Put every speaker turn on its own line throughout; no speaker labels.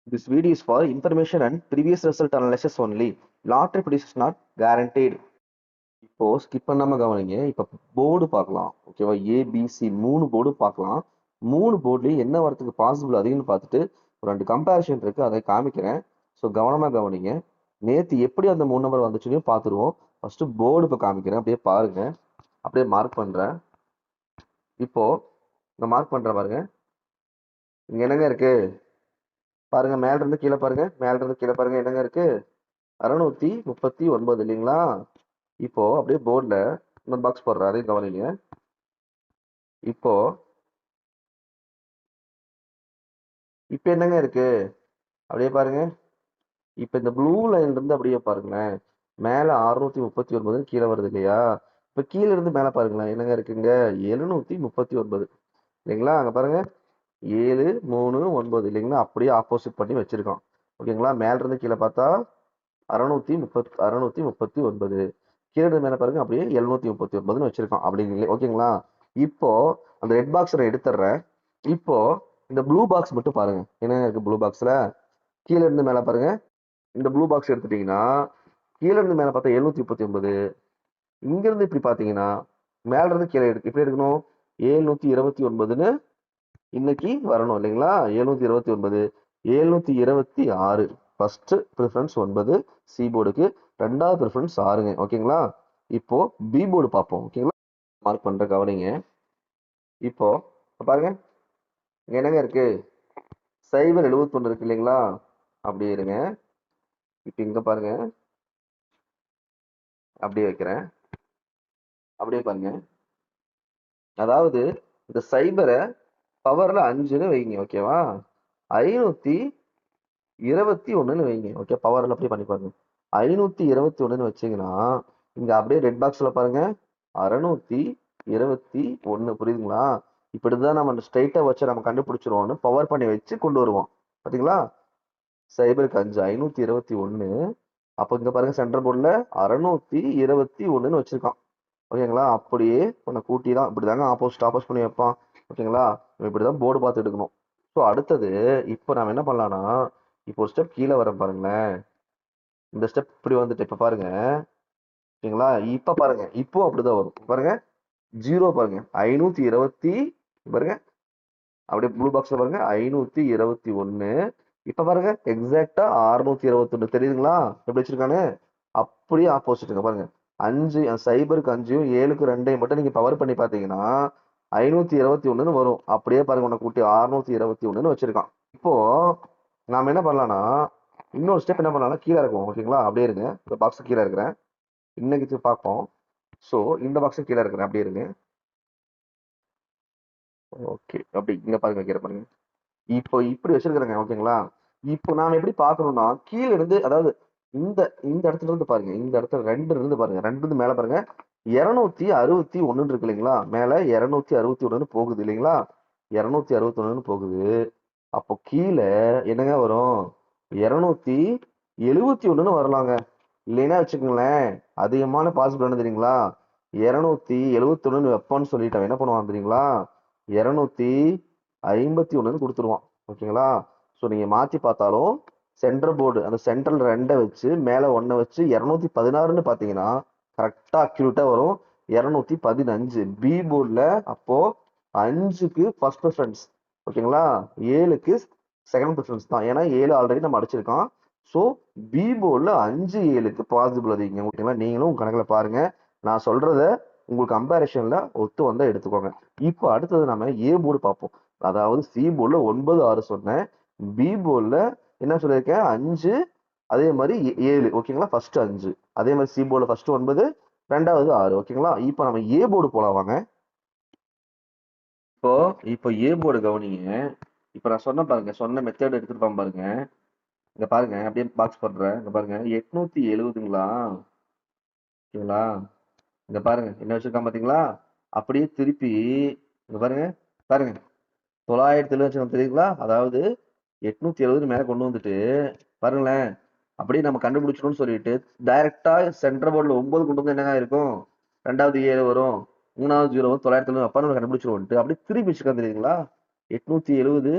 This video is for information and previous result analysis only. Lottery prediction not guaranteed. இப்போ skip பண்ணாம கவனிங்க. இப்போ board பார்க்கலாம். ஓகேவா? ஏபிசி 3 போர்டு பார்க்கலாம். 3 போர்டுலையும் என்ன வரதுக்கு பாசிபிள் அதிகம்னு பார்த்துட்டு ஒரு 2 கம்பேரிஷன் இருக்கு, அதை காமிக்கிறேன். ஸோ கவனமா கவனிங்க. நேற்று எப்படி அந்த 3 நம்பர் வந்துச்சுன்னு பார்த்துருவோம். ஃபர்ஸ்ட் போர்டு இப்போ காமிக்கிறேன், அப்படியே பாருங்க. அப்படியே மார்க் பண்றேன். இப்போ இந்த மார்க் பண்றேன் பாருங்க. இங்க என்னங்க இருக்கு பாருங்க, மேல இருந்து கீழே பாருங்க, மேல இருந்து கீழே பாருங்க, என்னங்க இருக்கு? 639 இல்லைங்களா? இப்போ அப்படியே போர்டில் இந்த பாக்ஸ் போடுற அதையும் கவனிங்க. இப்போ இப்போ என்னங்க இருக்கு அப்படியே பாருங்க. இப்போ இந்த ப்ளூ லைன்ல இருந்து அப்படியே பாருங்களேன், மேல 639 கீழே வருது இல்லையா? இப்போ கீழே இருந்து மேல பாருங்களேன், என்னங்க இருக்குங்க? 739 இல்லைங்களா? அங்க பாருங்க, 739 இல்லைங்களா? அப்படியே ஆப்போசிட் பண்ணி வச்சிருக்கோம். ஓகேங்களா? மேல இருந்து கீழே பார்த்தா 639 கீழே இருந்து மேல பாருங்க, அப்படியே 739 வச்சிருக்கோம் அப்படிங்களே. ஓகேங்களா? இப்போ அந்த ரெட் பாக்ஸ் நான் எடுத்துடுறேன். இப்போ இந்த ப்ளூ பாக்ஸ் மட்டும் பாருங்க, என்ன இருக்கு ப்ளூ பாக்ஸ்ல? கீழே இருந்து மேல பாருங்க. இந்த ப்ளூ பாக்ஸ் எடுத்துட்டீங்கன்னா கீழே இருந்து மேல பார்த்தா 739, இங்க இருந்து இப்படி பாத்தீங்கன்னா மேல இருந்து கீழே இப்படி எடுக்கணும், 729ன்னு இன்னைக்கு வரணும் இல்லைங்களா? 729, 726 ஃபர்ஸ்ட் ப்ரிஃபரன்ஸ் 9 சி போர்டுக்கு, ரெண்டாவது ப்ரிஃபரன்ஸ் 6ங்க. ஓகேங்களா? இப்போ பி போர்டு பார்ப்போம். ஓகேங்களா? மார்க் பண்ற கவனிங்க. இப்போ பாருங்க, இங்க என்னங்க இருக்கு? 071 இருக்கு இல்லைங்களா? அப்படியே இருங்க. இப்போ இங்க பாருங்க, அப்படியே வைக்கிறேன். அப்படியே பாருங்க, அதாவது இந்த சைபரை பவர்ல 5ன்னு வைங்க. ஓகேவா? 521ன்னு வைங்க. ஓகே, பவர்ல அப்படியே பண்ணி பாருங்க. 521ன்னு வச்சீங்கன்னா இங்க அப்படியே ரெட் பாக்ஸ்ல பாருங்க, 621. புரியுதுங்களா? இப்படிதான் நம்ம ஸ்ட்ரைட்டா வச்சு நம்ம கண்டுபிடிச்சிருவோம்னு பவர் பண்ணி வச்சு கொண்டு வருவோம். பாத்தீங்களா? சைபருக்கு 5, 521. அப்போ இங்க பாருங்க, சென்டர் போர்டுல 621ன்னு வச்சிருக்கான். ஓகேங்களா? அப்படியே உன்னை கூட்டி தான் இப்படிதாங்க ஆப்போசிட் பண்ணி வைப்பான். ஓகேங்களா? இப்படிதான் போர்டு பார்த்து எடுக்கணும். ஸோ அடுத்தது இப்போ நம்ம என்ன பண்ணலாம்னா, இப்போ ஒரு ஸ்டெப் கீழே வர பாருங்களேன். இந்த ஸ்டெப் இப்படி வந்துட்டு இப்ப பாருங்க. ஓகேங்களா? இப்ப பாருங்க, இப்போ அப்படிதான் வரும் பாருங்க. 0 பாருங்க, 520 பாருங்க, அப்படியே ப்ளூ பாக்ஸ்ல பாருங்க 521. இப்ப பாருங்க எக்ஸாக்டா 621 தெரியுதுங்களா எப்படி வச்சிருக்கானு? அப்படியே ஆப்போசிட்டுங்க பாருங்க. 5 சைபருக்கு 5யும் 7க்கு 2ஐயும் மட்டும் நீங்க பவர் பண்ணி பாத்தீங்கன்னா 521ன்னு வரும். அப்படியே பாருங்க, உன்னை கூட்டி 621ன்னு வச்சிருக்கான். இப்போ நாம என்ன பண்ணலாம்னா, இன்னொரு ஸ்டெப் என்ன பண்ணலாம்னா கீழே இருக்கும். ஓகேங்களா? அப்படியே இருங்க, இந்த பாக்ஸ் கீழே இருக்கிறேன், இன்னைக்கு பார்ப்போம். ஸோ இந்த பாக்ஸ் கீழே இருக்கிறேன், அப்படியே இருங்க. ஓகே, அப்படி இங்க பாருங்க, கீழே பாருங்க. இப்போ இப்படி வச்சிருக்கிறேங்க. ஓகேங்களா? இப்போ நாம எப்படி பார்க்கணும்னா கீழே இருந்து, அதாவது இந்த இந்த இடத்துல இருந்து பாருங்க, இந்த இடத்துல 2 இருந்து பாருங்க, 2 இருந்து மேல பாருங்க, 261 இருக்கு இல்லைங்களா? மேல 261 போகுது இல்லைங்களா? 261 போகுது. அப்போ கீழே என்னங்க வரும்? 271 வரலாங்க. இல்லைன்னா வச்சுக்கோங்களேன், அதிகமான பாசிபிள் என்ன தெரியுங்களா? 271 வெப்பம்னு சொல்லிட்டு என்ன பண்ணுவான் தெரியுங்களா? 251 கொடுத்துருவான். ஓகேங்களா? ஸோ நீங்க மாத்தி பார்த்தாலும் சென்டர் போர்டு அந்த சென்ட்ரல் 2 வச்சு மேல 1 வச்சு 216ன்னு பாத்தீங்கன்னா கரெக்டா அக்யூரேட்டா வரும். 215 பி போர்டுல. அப்போ 5க்கு ஃபர்ஸ்ட் ப்ரிஃபரன்ஸ். ஓகேங்களா? 7க்கு செகண்ட் ப்ரிஃபரன்ஸ் தான், ஏன்னா 7 ஆல்ரெடி நம்ம அடிச்சிருக்கோம். ஸோ பி போர்டுல 5 7க்கு பாசிபிள் அதிகம். ஓகேங்களா? நீங்களும் உங்க கணக்குல பாருங்க, நான் சொல்றத உங்களுக்கு கம்பேரிஷன்ல ஒத்து வந்தா எடுத்துக்கோங்க. இப்போ அடுத்தது நம்ம ஏ போர்டு பார்ப்போம். அதாவது சி போர்டுல 9 6 சொன்னேன், பி போர்டுல என்ன சொல்லியிருக்கேன்? 5, அதே மாதிரி 7. ஓகேங்களா? ஃபர்ஸ்ட் 5, அதே மாதிரி சி போர்டுல ஃபர்ஸ்ட் 9, ரெண்டாவது 6. ஓகேங்களா? இப்போ நம்ம ஏ போர்டு போலாம் வாங்க. இப்போ இப்போ ஏ போர்டு கவனிங்க. இப்போ நான் சொன்ன பாருங்க, சொன்ன மெத்தட் எடுத்துட்டு பாருங்க. இங்க பாருங்க, அப்படியே பாக்ஸ் போடுறேன். இங்க பாருங்க 870ங்களா? ஓகேங்களா? இங்க பாருங்க என்ன வச்சிருக்கான் பாத்தீங்களா? அப்படியே திருப்பி இங்க பாருங்க, பாருங்க 970 வச்சிருக்கோம் தெரியுங்களா? அதாவது 870 மேல கொண்டு வந்துட்டு பாருங்களேன், அப்படியே நம்ம கண்டுபிடிச்சிடணும்னு சொல்லிட்டு டைரக்டா சென்டர் போர்டுல 9 கொண்டு வந்து என்னங்க இருக்கும்? ரெண்டாவது 7 வரும், மூணாவது 0 வரும், 970 அப்பா நம்ம கண்டுபிடிச்சிருவோம்ட்டு அப்படியே திருப்பி வச்சிருக்கான் தெரியுங்களா? 870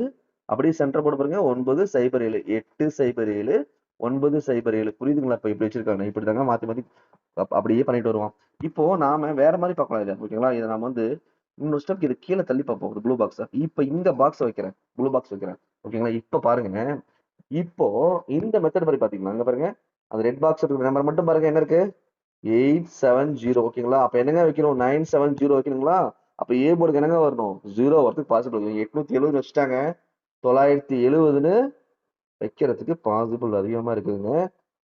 அப்படியே சென்டர் போர்டு பாருங்க 907 807 907 புரியுதுங்களா? இப்ப இப்படி வச்சிருக்காங்க. இப்படிதாங்க மாத்தி மாத்தி அப்படியே பண்ணிட்டு வருவோம். இப்போ நாம வேற மாதிரி பார்க்கலாம் இதை. ஓகேங்களா? இதை நாம வந்து இன்னொரு ஸ்டெப் இது கீழே தள்ளி பார்ப்போம். ஒரு ப்ளூ பாக்ஸ். இப்ப இந்த பாக்ஸ் வைக்கிறேன். ப்ளூ பாக்ஸ் வைக்கிறேன். ஓகேங்களா? இப்ப பாருங்க. இப்போ இந்த மெத்தட் மாதிரி பாத்தீங்களா? அங்க பாருங்க. அந்த ரெட் பாக்ஸ் இருக்கிற நம்பர் மட்டும் பாருங்க என்ன இருக்கு? 870. ஓகேங்களா? அப்ப என்னங்க வைக்கணும்? 970 வைக்கணுங்களா? அப்ப ஏ போர்டுக்கு என்னங்க வரணும்? 0 வரதுக்கு பாசிபிள். 870 வச்சுட்டாங்க. 970ன்னு வைக்கிறதுக்கு பாசிபிள் அதிகமா இருக்குதுங்க.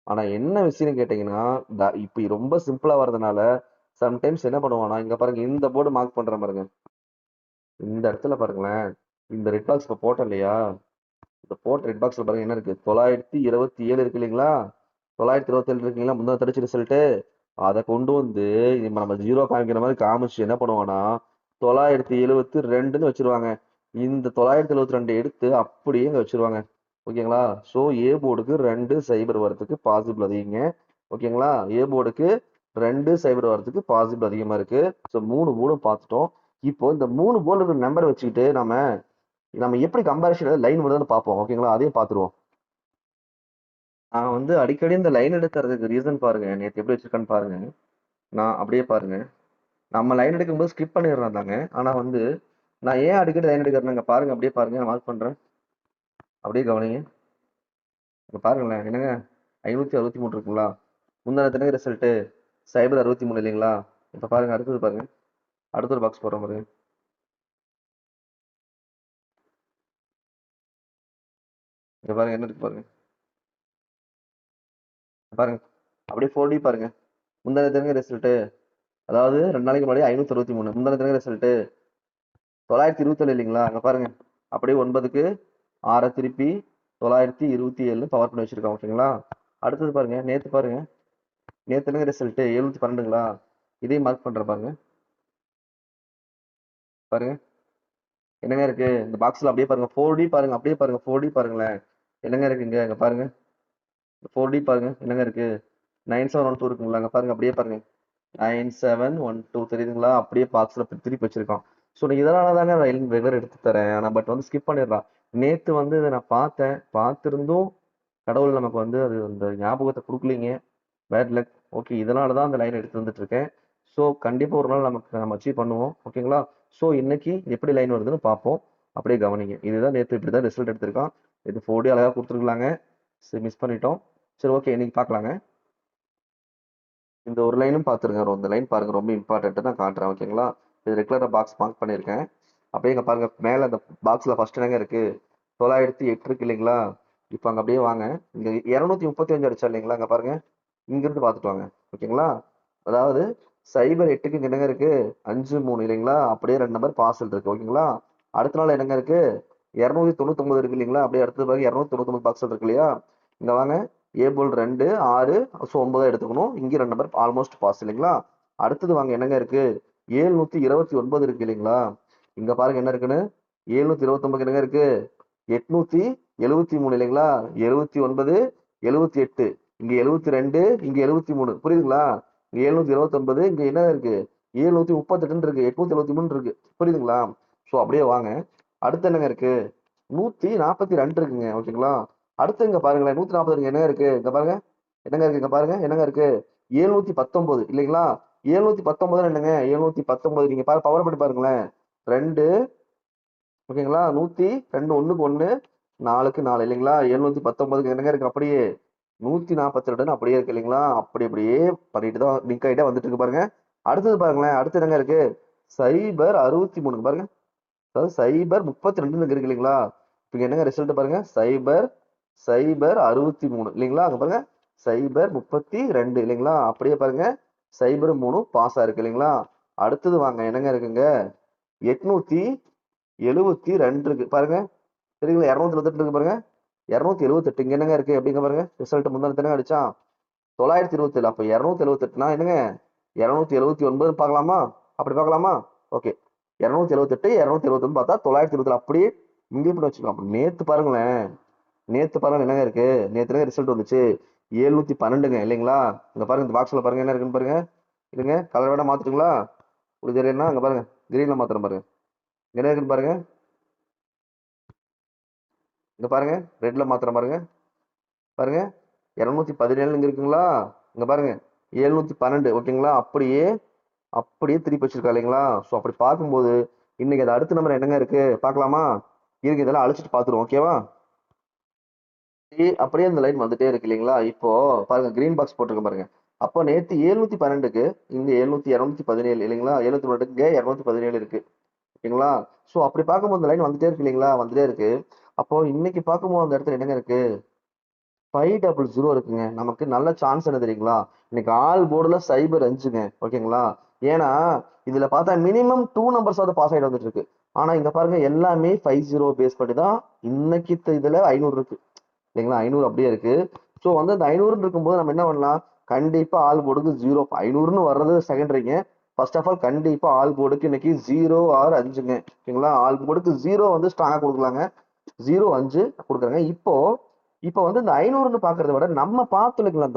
ஆனா என்ன விஷயம் கேட்டீங்கன்னா, இப்ப ரொம்ப சிம்பிளா வர்றதுனால சம்டைம்ஸ் என்ன பண்ணுவானா, இங்க பாருங்க இந்த போர்டு மார்க் பண்றேன் பாருங்க. இந்த இடத்துல பாருங்களேன். இந்த ரெட் பாக்ஸ் இப்ப போட்டோம் இல்லையா? இந்த போட்ட ரெட் பாக்ஸ்ல பாருங்க என்ன இருக்கு? 927 இருக்கு இல்லைங்களா? 927 இருக்குங்களா? முந்தா தடிச்ச ரிசல்ட்டு. அதை கொண்டு வந்து நம்ம 0 காமிக்கிற மாதிரி காமிச்சு என்ன பண்ணுவானா, 972ன்னு வச்சிருவாங்க. இந்த 972 எடுத்து அப்படியே இங்க வச்சிருவாங்க. ஓகேங்களா? ஸோ ஏ போர்டுக்கு 2 0 வரதுக்கு பாசிபிள் அதிகங்க. ஓகேங்களா? ஏ போர்டுக்கு 2 0 வரதுக்கு பாசிபிள் அதிகமா இருக்கு. ஸோ 3 போர்டும் பார்த்துட்டோம். இப்போ இந்த 3 போர்டு நம்பர் வச்சுக்கிட்டு நம்ம நம்ம எப்படி கம்பேரிஷன் லைன் வருதுன்னு பார்ப்போம். ஓகேங்களா? அதையும் பார்த்துருவோம். நான் வந்து அடிக்கடி இந்த லைன் எடுக்கிறதுக்கு ரீசன் பாருங்க. நேற்று எப்படி வச்சிருக்கேன்னு பாருங்க. நான் அப்படியே பாருங்க. நம்ம லைன் எடுக்கும்போது ஸ்கிப் பண்ணிடுறோம் தாங்க. ஆனா வந்து நான் ஏன் அடிக்கடி லைன் எடுக்கிறேன் பாருங்க. அப்படியே பாருங்க. நான் மார்க் பண்றேன். அப்படியே கவனிங்க. இங்க பாருங்களேன். என்னங்க 563 இருக்குங்களா? முந்தான தினங்க ரிசல்ட்டு 063 இல்லைங்களா? இப்ப பாருங்க அடுத்தது பாருங்க. அடுத்த ஒரு பாக்ஸ் போடுறோம் பாருங்க. இங்க பாருங்க என்ன இருக்கு பாருங்க. பாருங்க. அப்படியே 4D பாருங்க. முந்தான தினங்க ரிசல்ட்டு அதாவது 2 நாளைக்கு முன்னாடி 563 முந்தான தினங்க ரிசல்ட்டு 927 இல்லைங்களா? அங்க பாருங்க. அப்படியே 9க்கு 6 திருப்பி 927 பவர் பண்ணி வச்சிருக்கோம். ஓகேங்களா? அடுத்தது பாருங்க. நேத்து பாருங்க. நேத்து என்னங்க ரிசல்ட் 712ங்களா? இதையும் மார்க் பண்ற பாருங்க. பாருங்க என்னங்க இருக்கு இந்த பாக்ஸ்ல? அப்படியே பாருங்க 4D பாருங்க. அப்படியே பாருங்க 4D பாருங்களேன். என்னங்க இருக்குங்க இங்க பாருங்க. 4D பாருங்க என்னங்க இருக்கு? 9712 இருக்குங்களா? அங்க பாருங்க அப்படியே பாருங்க. 9712 தெரியுதுங்களா? அப்படியே பாக்ஸ்ல திருப்பி வச்சிருக்கோம். ஸோ இதனால தாங்க நான் ரெகுலர் எடுத்து தரேன். ஆனா பட் வந்து ஸ்கிப் பண்ணிடுறான். நேத்து வந்து இதை நான் பார்த்தேன். பார்த்திருந்தும் கடவுள் நமக்கு வந்து அது அந்த ஞாபகத்தை கொடுக்கலீங்க. Bad luck. ஓகே, இதனால தான் அந்த லைன் எடுத்து வந்துட்டு இருக்கேன். ஸோ கண்டிப்பா ஒரு நாள் நம்ம அச்சீவ் பண்ணுவோம். ஓகேங்களா? ஸோ இன்னைக்கு எப்படி லைன் வருதுன்னு பார்ப்போம். அப்படியே கவனிங்க. இதுதான் நேற்று இப்படிதான் ரிசல்ட் எடுத்திருக்கான். இது 4D அழகா கொடுத்துருக்கலாங்க. சரி மிஸ் பண்ணிட்டோம். சரி ஓகே, இன்னைக்கு பார்க்கலாங்க. இந்த ஒரு லைனும் பார்த்துருங்க. இந்த லைன் பாருங்க ரொம்ப இம்பார்ட்டன்ட் தான் காட்டுறேன். ஓகேங்களா? இது ரெகுலரா பாக்ஸ் மார்க் பண்ணியிருக்கேன். அப்படியே இங்க பாருங்க மேல அந்த பாக்ஸ்ல ஃபர்ஸ்ட் என்னங்க இருக்கு? 908 இருக்கு இல்லைங்களா? இப்போ அங்க அப்படியே வாங்க. இங்க 235 அடிச்சா இல்லைங்களா? அங்க பாருங்க. இங்க இருந்து பார்த்துட்டு வாங்க. ஓகேங்களா? அதாவது 08க்கு இங்க என்னங்க இருக்கு? 53 இல்லைங்களா? அப்படியே 2 நம்பர் பார்சல் இருக்கு. ஓகேங்களா? அடுத்த நாள் என்னங்க இருக்கு? 299 இருக்கு இல்லைங்களா? அப்படியே அடுத்தது பாருங்க 299 பார்சல் இருக்கு இல்லையா? இங்க வாங்க. ஏ போல் 2 6 ஸோ 9 எடுத்துக்கணும். இங்க 2 நம்பர் ஆல்மோஸ்ட் பாஸ் இல்லைங்களா? அடுத்தது வாங்க என்னங்க இருக்கு? 729 இருக்கு இல்லைங்களா? இங்க பாருங்க என்ன இருக்குன்னு. 729 என்னங்க இருக்கு? 873 இல்லைங்களா? 79 78 இங்க 72 இங்க 73 புரியுதுங்களா? இங்க 729 இங்க என்ன இருக்கு? 738 இருக்கு. 873 இருக்கு. புரியுதுங்களா? சோ அப்படியே வாங்க. அடுத்து என்னங்க இருக்கு? 142 இருக்குங்க. ஓகேங்களா? அடுத்து இங்க பாருங்களேன். 140 என்ன இருக்கு? இங்க பாருங்க. என்னங்க இருக்கு? இங்க பாருங்க. என்னங்க இருக்கு? 719 இல்லைங்களா? 719 என்னங்க? 719 நீங்க பாரு பவர் பண்ணி பாருங்களேன். 2 ஓகேங்களா? 102 1க்கு 1 4க்கு 4 இல்லைங்களா? 719 என்னங்க இருக்கு? அப்படியே 142 அப்படியே இருக்கு இல்லைங்களா? அப்படி அப்படியே பண்ணிட்டு தான் லிங்க் ஆகிட்டே வந்துட்டு இருக்கு பாருங்க. அடுத்தது பாருங்களேன். அடுத்து என்னங்க இருக்கு? 063 பாருங்க. அதாவது 032 இருக்கு இல்லைங்களா? இப்ப என்னங்க ரிசல்ட் பாருங்க. 0 0 63 இல்லைங்களா? அங்க பாருங்க 032 இல்லைங்களா? அப்படியே பாருங்க 03 பாஸ் ஆயிருக்கு இல்லைங்களா? அடுத்தது வாங்க என்னங்க இருக்குங்க? 872 இருக்கு பாருங்க. சரிங்களா? 278 இருக்கு பாருங்க. 278 இங்க என்னங்க இருக்கு? எப்படிங்க பாருங்க ரிசல்ட் முந்தான தினம் அடிச்சான் 927. அப்ப 278னா என்னங்க? 279 பார்க்கலாமா? அப்படி பார்க்கலாமா? ஓகே. 278 279 பார்த்தா 920 அப்படியே இங்கே பண்ணி வச்சுக்கலாம். அப்ப நேத்து பாருங்களேன். நேத்து பாருங்க என்னங்க இருக்கு? நேத்து என்ன ரிசல்ட் வந்துச்சு? 712ங்க இல்லைங்களா? இங்க பாருங்க இந்த பாக்ஸ்ல பாருங்க என்ன இருக்குன்னு பாருங்க. இருங்க கலர் வேணா மாத்துட்டுங்களா? உங்களுக்கு தெரியும்னா அங்க பாருங்க கிரீன்ல மாத்துறேன் பாருங்க. என்ன இருக்குன்னு பாருங்க. இங்க பாருங்க, ரெட்ல மாத்திரம் பாருங்க. பாருங்க 217 இங்க இருக்குங்களா? இங்க பாருங்க 712. ஓகேங்களா? அப்படியே அப்படியே திருப்பி வச்சிருக்கா இல்லைங்களா? ஸோ அப்படி பார்க்கும்போது இன்னைக்கு அது அடுத்த நம்பர் என்னங்க இருக்கு பார்க்கலாமா? இருக்கு, இதெல்லாம் அழிச்சிட்டு பார்த்துருவோம். ஓகேவா? அப்படியே அந்த லைன் வந்துட்டே இருக்கு இல்லைங்களா? இப்போ பாருங்க கிரீன் பாக்ஸ் போட்டிருக்க பாருங்க. அப்போ நேத்து 712க்கு இங்க 217 இல்லைங்களா? 712க்கு இங்க 217 இருக்கு. ஓகேங்களா? ஸோ அப்படி பார்க்கும்போது இந்த லைன் வந்துட்டே இருக்கு இல்லைங்களா? வந்துட்டே இருக்கு. அப்போ இன்னைக்கு பார்க்கும்போது அந்த இடத்துல என்னங்க இருக்கு? 500 இருக்குங்க. நமக்கு நல்ல சான்ஸ் என்ன தெரியுங்களா? இன்னைக்கு ஆல் போர்டுல சைபர் 5ங்க. ஓகேங்களா? ஏன்னா இதுல பார்த்தா மினிமம் 2 நம்பர்ஸாவது பாஸ் ஆயிட்டு வந்துட்டு இருக்கு. ஆனா இங்க பாருங்க எல்லாமே 50 பேஸ் பண்ணி தான் இன்னைக்கு இதுல 500 இருக்கு இல்லைங்களா? 500 அப்படியே இருக்கு. ஸோ வந்து அந்த 500 இருக்கும்போது நம்ம என்ன பண்ணலாம்? கண்டிப்பா ஆல் போர்டுக்கு 0 500ன்னு வர்றது செகண்டரிங்க. ஃபர்ஸ்ட் ஆஃப் ஆல் கண்டிப்பா ஆல் போர்டுக்கு இன்னைக்கு 0 ஆர் 5ங்க. ஓகேங்களா? ஆல் போர்டுக்கு 0 வந்து ஸ்ட்ராங்கா கொடுக்கலாங்க. 0 5 கொடுக்குறாங்க. இப்போ இப்போ வந்து இந்த 500ன்னு பாக்குறத விட நம்ம பார்த்துருக்கல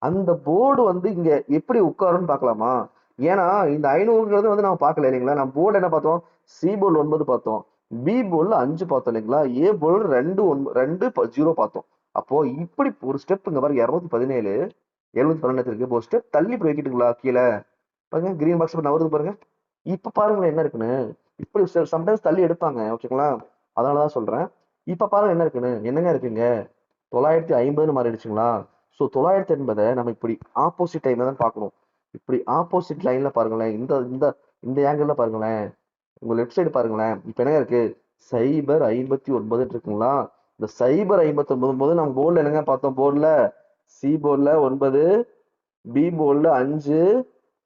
அந்த போர்டு வந்து இங்க எப்படி உட்காரும்னு பார்க்கலாமா? ஏன்னா இந்த 500ங்கிறது வந்து நம்ம பார்க்கல இல்லைங்களா? நம்ம போர்டு என்ன பார்த்தோம்? சி போர்டு 9 பார்த்தோம், பி போர்டுல 5 பார்த்தோம் இல்லைங்களா? ஏ போர்டு 0 பார்த்தோம். அப்போ இப்படி ஒரு ஸ்டெப் இங்க பாருங்க 217 712 இருக்கு. இப்போ ஒரு ஸ்டெப் தள்ளி இப்படி வைக்கிட்டுங்களா கீழே பாருங்க கிரீன் பாக்ஸ் நவருது பாருங்க. இப்ப பாருங்களேன் என்ன இருக்குன்னு. இப்படி சம்டைம்ஸ் தள்ளி எடுப்பாங்க. ஓகேங்களா? அதனாலதான் சொல்றேன். இப்ப பாருங்க என்ன இருக்குன்னு. என்னங்க இருக்குங்க? 950 மாறிடுச்சுங்களா? ஸோ 980 நம்ம இப்படி ஆப்போசிட் டைம்ல தான் பார்க்கணும். இப்படி ஆப்போசிட் லைன்ல பாருங்களேன். இந்த இந்த இந்த ஆங்கிள் பாருங்களேன். உங்க லெஃப்ட் சைடு பாருங்களேன். இப்ப என்னங்க இருக்கு? சைபர் 59 இருக்குங்களா? இந்த சைபர் 59 போது நம்ம போர்டுல என்னங்க பார்த்தோம்? போர்டுல சி போர்டுல 9, பி போர்டுல 5,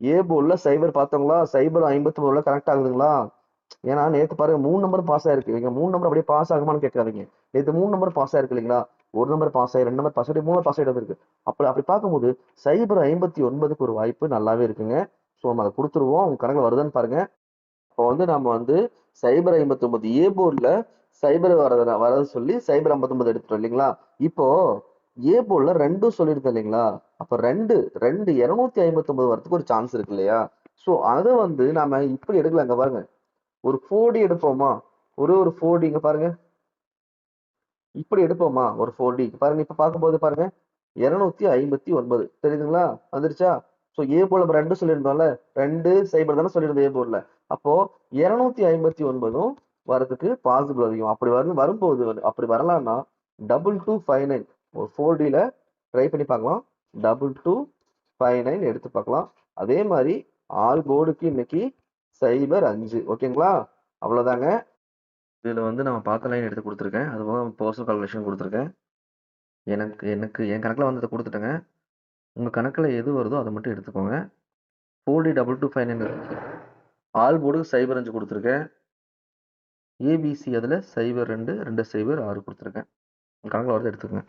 ஏ போர்டுல சைபர் பார்த்தோங்களா? சைபர் 59 கனெக்ட் ஆகுதுங்களா? ஏன்னா நேத்து பாருங்க 3 நம்பர் பாஸ் ஆயிருக்கு. நீங்க 3 நம்பர் அப்படியே பாஸ் ஆகுமான்னு கேட்காதீங்க. நேத்து 3 நம்பர் பாஸ் ஆயிருக்கு இல்லைங்களா? ஒரு நம்பர் பாஸ் ஆகி 2 நம்பர் பாஸ் ஆகி 3 பாஸ் ஆயிட்டு இருக்கு. அப்படி பார்க்கும்போது சைபர் 59க்கு ஒரு வாய்ப்பு நல்லாவே இருக்குங்க. ஸோ நம்ம அதை கொடுத்துருவோம். உங்க கணக்குல வருதுன்னு பாருங்க. இப்போ வந்து நம்ம வந்து சைபர் 59 ஏ போர்டுல சைபர் வரது சொல்லி சைபர் 59 எடுத்துட்டோம் இல்லைங்களா? இப்போ ஏ போர்டுல ரெண்டும் சொல்லியிருக்கேன் இல்லைங்களா? அப்ப ரெண்டு ரெண்டு 259 வரதுக்கு ஒரு சான்ஸ் இருக்கு இல்லையா? ஸோ அதை வந்து நாம இப்படி எடுக்கலாங்க பாருங்க. ஒரு 4D எடுப்போமா? ஒரு 4D இங்க பாருங்க. இப்படி எடுப்போமா? ஒரு 4D பாருங்க. இப்ப பார்க்கும்போது பாருங்க 259 தெரியுதுங்களா? வந்துருச்சா? ஸோ ஏ போர்டுல நம்ம 2 சொல்லியிருந்தோம்ல. 2 சைபர் தானே சொல்லியிருந்தோம் ஏ போர்டுல. அப்போ 259ம் வரதுக்கு பாசிபிள் அதிகம். அப்படி வரும்போது அப்படி வரலாம்னா 2259 ஒரு 4Dல ட்ரை பண்ணி பார்க்கலாம். 2259 எடுத்து பார்க்கலாம். அதே மாதிரி ஆல் போர்டுக்கு இன்னைக்கு சைபர் 5. ஓகேங்களா? அவ்வளவுதாங்க. இதுல வந்து நம்ம பார்த்த லைன் எடுத்து கொடுத்துருக்கேன். அதுவும் பர்சனல் கால்குலேஷன் கொடுத்துருக்கேன். எனக்கு எனக்கு என் கணக்குல வந்து அதை கொடுத்துட்டேங்க. உங்க கணக்குல எது வருதோ அதை மட்டும் எடுத்துக்கோங்க. 4D 2259 ஆல் போர்டுக்கு சைபர் 5 கொடுத்துருக்கேன். ஏபிசி அதுல 02 2 0 6 கொடுத்துருக்கேன். உங்க கணக்குல வருது எடுத்துக்கோங்க.